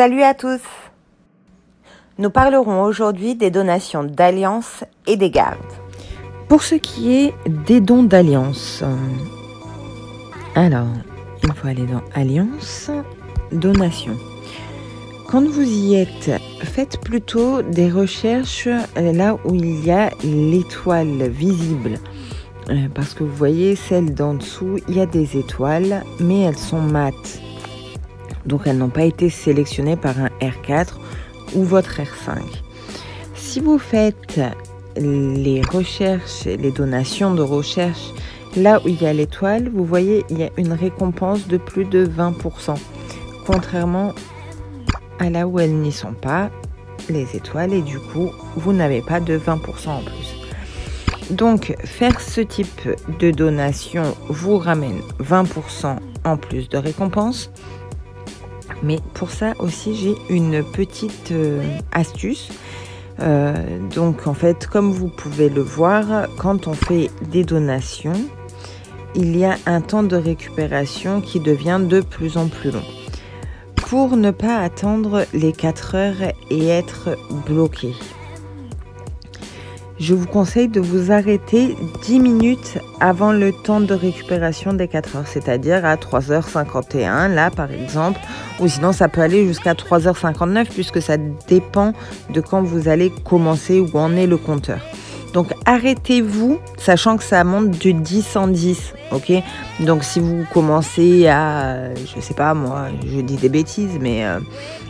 Salut à tous! Nous parlerons aujourd'hui des donations d'alliance et des gardes. Pour ce qui est des dons d'alliance, alors il faut aller dans Alliance, Donation. Quand vous y êtes, faites plutôt des recherches là où il y a l'étoile visible. Parce que vous voyez, celle d'en dessous, il y a des étoiles, mais elles sont mates. Donc elles n'ont pas été sélectionnées par un R4 ou votre R5. Si vous faites les recherches, les donations de recherche, là où il y a l'étoile, vous voyez, il y a une récompense de plus de 20%. Contrairement à là où elles n'y sont pas, les étoiles, et du coup, vous n'avez pas de 20% en plus. Donc, faire ce type de donation vous ramène 20% en plus de récompense. Mais pour ça aussi, j'ai une petite astuce. Donc en fait, comme vous pouvez le voir, quand on fait des donations, il y a un temps de récupération qui devient de plus en plus long. Pour ne pas attendre les 4 heures et être bloqué, je vous conseille de vous arrêter 10 minutes avant le temps de récupération des 4 heures, c'est-à-dire à 3h51, là par exemple, ou sinon ça peut aller jusqu'à 3h59 puisque ça dépend de quand vous allez commencer, où en est le compteur. Donc arrêtez-vous, sachant que ça monte de 10 en 10, ok? Donc si vous commencez à, je sais pas moi, je dis des bêtises, mais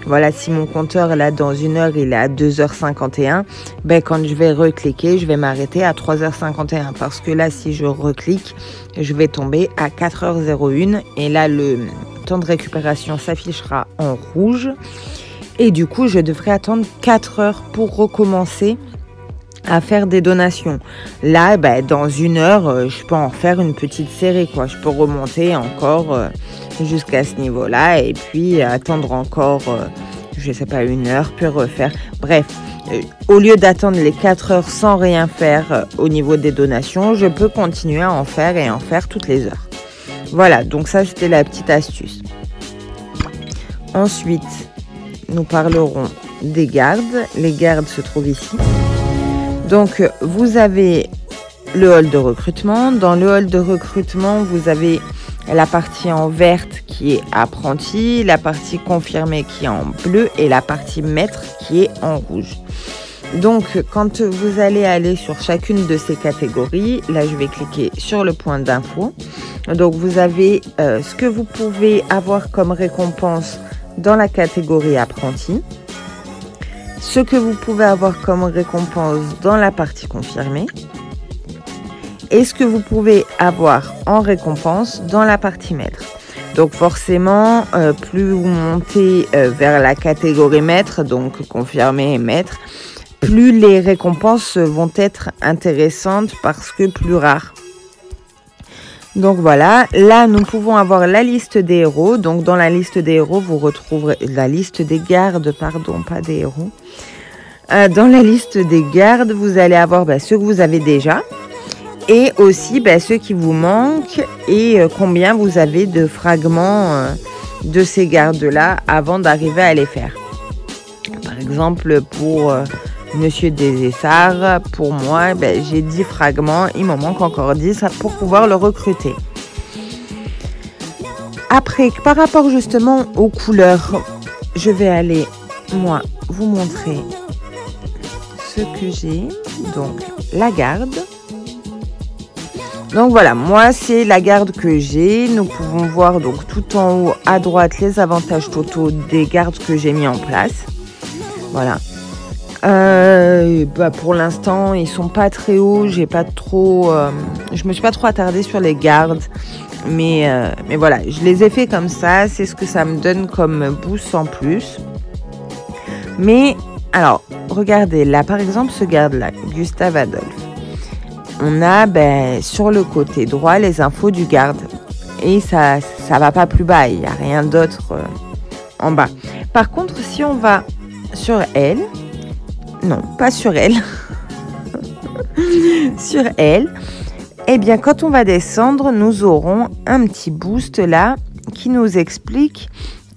voilà, si mon compteur là dans une heure il est à 2h51, ben quand je vais recliquer, je vais m'arrêter à 3h51 parce que là si je reclique, je vais tomber à 4h01 et là le temps de récupération s'affichera en rouge et du coup je devrais attendre 4 heures pour recommencer à faire des donations. Là, dans une heure, je peux en faire une petite série, quoi. Je peux remonter encore jusqu'à ce niveau-là et puis attendre encore, je sais pas, une heure, puis refaire. Bref, au lieu d'attendre les 4 heures sans rien faire au niveau des donations, je peux continuer à en faire et en faire toutes les heures. Voilà, donc ça, c'était la petite astuce. Ensuite, nous parlerons des gardes. Les gardes se trouvent ici. Donc, vous avez le hall de recrutement. Dans le hall de recrutement, vous avez la partie en verte qui est apprenti, la partie confirmée qui est en bleu et la partie maître qui est en rouge. Donc, quand vous allez aller sur chacune de ces catégories, là, je vais cliquer sur le point d'info. Donc, vous avez ce que vous pouvez avoir comme récompense dans la catégorie apprenti. Ce que vous pouvez avoir comme récompense dans la partie confirmée et ce que vous pouvez avoir en récompense dans la partie maître. Donc forcément, plus vous montez vers la catégorie maître, donc confirmé et maître, plus les récompenses vont être intéressantes parce que plus rares. Donc voilà, là nous pouvons avoir la liste des héros. Donc dans la liste des héros, vous retrouverez la liste des gardes, pardon, pas des héros. Dans la liste des gardes, vous allez avoir ceux que vous avez déjà et aussi ceux qui vous manquent et combien vous avez de fragments de ces gardes-là avant d'arriver à les faire. Par exemple, pour Monsieur Désessart, pour moi, j'ai 10 fragments, il m'en manque encore 10 pour pouvoir le recruter. Après, par rapport justement aux couleurs, je vais aller, moi, vous montrer ce que j'ai. Donc, la garde. Donc voilà, moi, c'est la garde que j'ai. Nous pouvons voir donc tout en haut à droite les avantages totaux des gardes que j'ai mis en place. Voilà. Pour l'instant ils sont pas très hauts, je me suis pas trop attardée sur les gardes, mais voilà, je les ai fait comme ça, c'est ce que ça me donne comme boost en plus. Mais alors regardez là, par exemple ce garde là, Gustave Adolphe, on a sur le côté droit les infos du garde et ça va pas plus bas, il n'y a rien d'autre en bas. Par contre si on va sur elle, non, pas sur elle. Sur elle, eh bien, quand on va descendre, nous aurons un petit boost là qui nous explique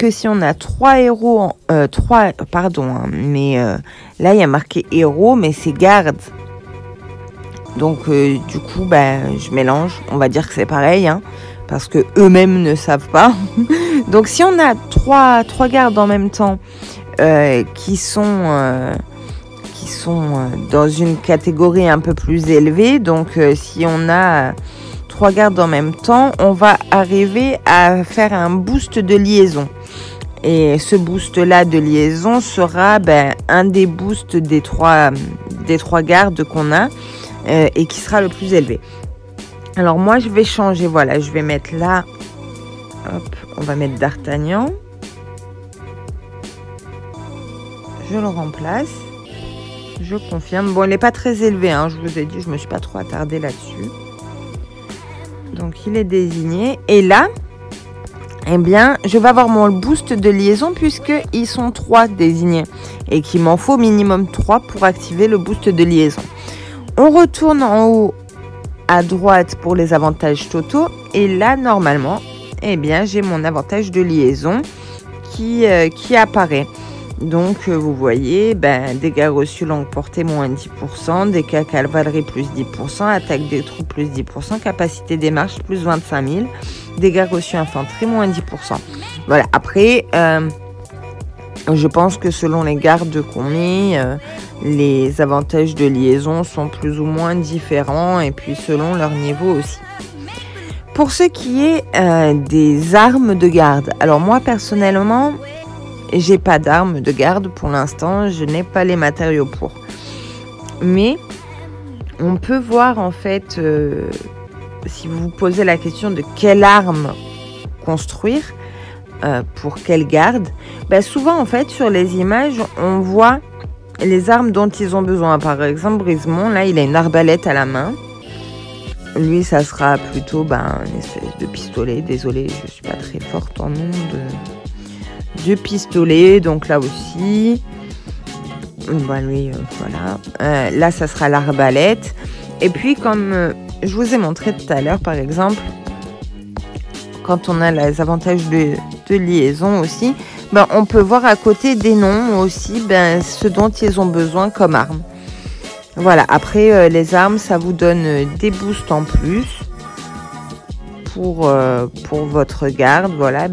que si on a 3 héros, 3, pardon, hein, mais là il y a marqué héros, mais c'est garde. Donc du coup, je mélange. On va dire que c'est pareil, hein, parce que eux-mêmes ne savent pas. Donc si on a trois gardes en même temps qui sont dans une catégorie un peu plus élevée, donc si on a 3 gardes en même temps, on va arriver à faire un boost de liaison. Et ce boost-là de liaison sera un des boosts des trois gardes qu'on a et qui sera le plus élevé. Alors moi, je vais changer. Voilà, je vais mettre là. Hop, on va mettre D'Artagnan. Je le remplace. Je confirme. Bon, il n'est pas très élevé, hein, je vous ai dit, je me suis pas trop attardée là-dessus. Donc, il est désigné. Et là, eh bien, je vais avoir mon boost de liaison puisqu'ils sont 3 désignés. Et qu'il m'en faut minimum 3 pour activer le boost de liaison. On retourne en haut à droite pour les avantages totaux. Et là, normalement, eh bien, j'ai mon avantage de liaison qui apparaît. Donc, vous voyez, dégâts reçus longue portée, moins 10%, dégâts cavalerie, plus 10%, attaque des troupes, plus 10%, capacité des marches, plus 25 000, dégâts reçus infanterie, moins 10%. Voilà, après, je pense que selon les gardes qu'on met, les avantages de liaison sont plus ou moins différents, et puis selon leur niveau aussi. Pour ce qui est des armes de garde, alors moi, personnellement, j'ai pas d'armes de garde pour l'instant, je n'ai pas les matériaux pour. Mais on peut voir en fait, si vous vous posez la question de quelle arme construire, pour quelle garde, souvent en fait sur les images, on voit les armes dont ils ont besoin. Par exemple, Brisemont, là il a une arbalète à la main. Lui, ça sera plutôt une espèce de pistolet. Désolée, je suis pas très forte en nom de pistolet, donc là aussi lui voilà, là ça sera l'arbalète. Et puis comme je vous ai montré tout à l'heure, par exemple, quand on a les avantages de liaison aussi, on peut voir à côté des noms aussi ce dont ils ont besoin comme arme. Voilà, après les armes, ça vous donne des boosts en plus pour votre garde. Voilà,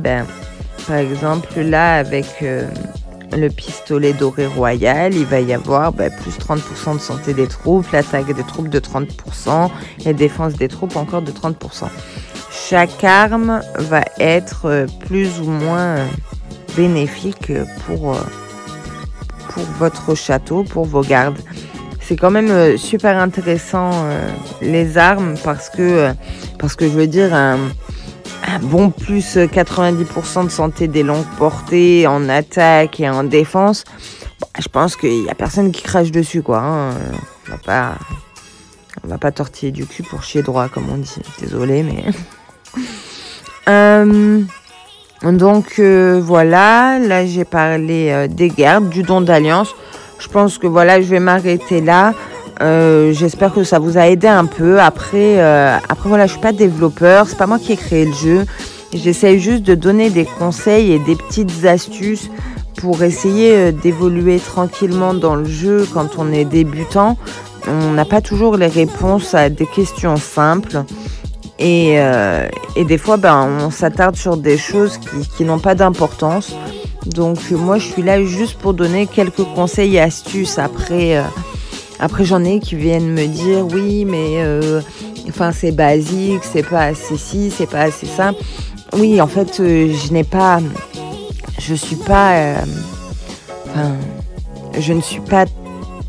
par exemple, là, avec le pistolet doré royal, il va y avoir plus 30% de santé des troupes, l'attaque des troupes de 30%, et défense des troupes encore de 30%. Chaque arme va être plus ou moins bénéfique pour votre château, pour vos gardes. C'est quand même super intéressant les armes parce que je veux dire un bon plus 90% de santé des longues portées en attaque et en défense. Je pense qu'il n'y a personne qui crache dessus, quoi. Hein. On va pas tortiller du cul pour chier droit, comme on dit. Désolée, mais... Donc, voilà. Là, j'ai parlé des gardes, du don d'alliance. Je pense que, voilà, je vais m'arrêter là. J'espère que ça vous a aidé un peu. Après voilà, je suis pas développeur, c'est pas moi qui ai créé le jeu. J'essaye juste de donner des conseils et des petites astuces pour essayer d'évoluer tranquillement dans le jeu quand on est débutant. On n'a pas toujours les réponses à des questions simples. Et des fois, on s'attarde sur des choses qui n'ont pas d'importance. Donc moi, je suis là juste pour donner quelques conseils et astuces. Après, j'en ai qui viennent me dire oui, mais c'est basique, c'est pas assez ci, c'est pas assez ça. Oui, en fait, je ne suis pas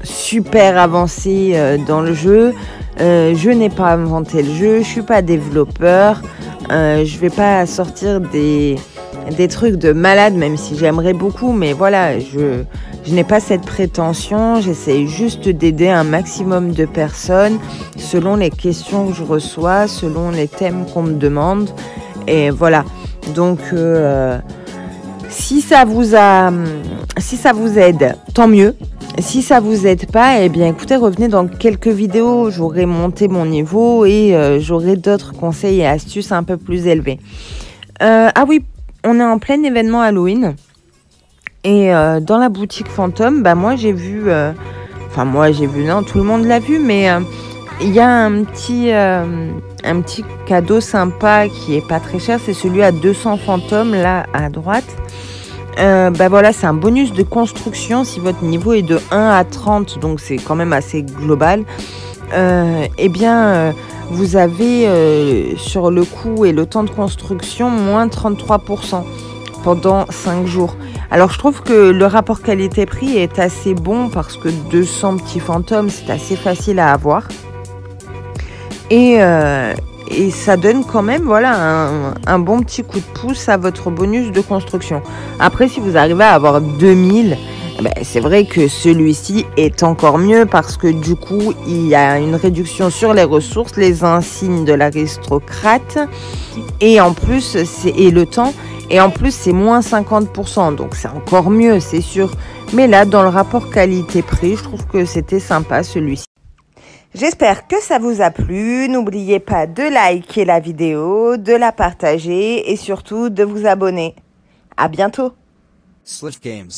super avancée dans le jeu. Je n'ai pas inventé le jeu, je suis pas développeur. Je vais pas sortir des trucs de malade, même si j'aimerais beaucoup, mais voilà, je n'ai pas cette prétention. J'essaye juste d'aider un maximum de personnes selon les questions que je reçois, selon les thèmes qu'on me demande, et voilà. Donc si ça vous aide, tant mieux. Si ça vous aide pas, eh bien écoutez, revenez dans quelques vidéos, j'aurai monté mon niveau et j'aurai d'autres conseils et astuces un peu plus élevés. Ah oui, on est en plein événement Halloween. Et dans la boutique Fantôme, bah moi j'ai vu, non, tout le monde l'a vu, mais il y a un petit cadeau sympa qui est pas très cher, c'est celui à 200 fantômes là à droite. Bah voilà, c'est un bonus de construction si votre niveau est de 1 à 30, donc c'est quand même assez global. Vous avez sur le coût et le temps de construction moins 33% pendant 5 jours. Alors je trouve que le rapport qualité-prix est assez bon parce que 200 petits fantômes, c'est assez facile à avoir. Et ça donne quand même un bon petit coup de pouce à votre bonus de construction. Après, si vous arrivez à avoir 2000, c'est vrai que celui-ci est encore mieux parce que du coup, il y a une réduction sur les ressources, les insignes de l'aristocrate et en plus, et le temps. Et en plus, c'est moins 50%, donc c'est encore mieux, c'est sûr. Mais là, dans le rapport qualité-prix, je trouve que c'était sympa celui-ci. J'espère que ça vous a plu. N'oubliez pas de liker la vidéo, de la partager et surtout de vous abonner. À bientôt. Swift Games.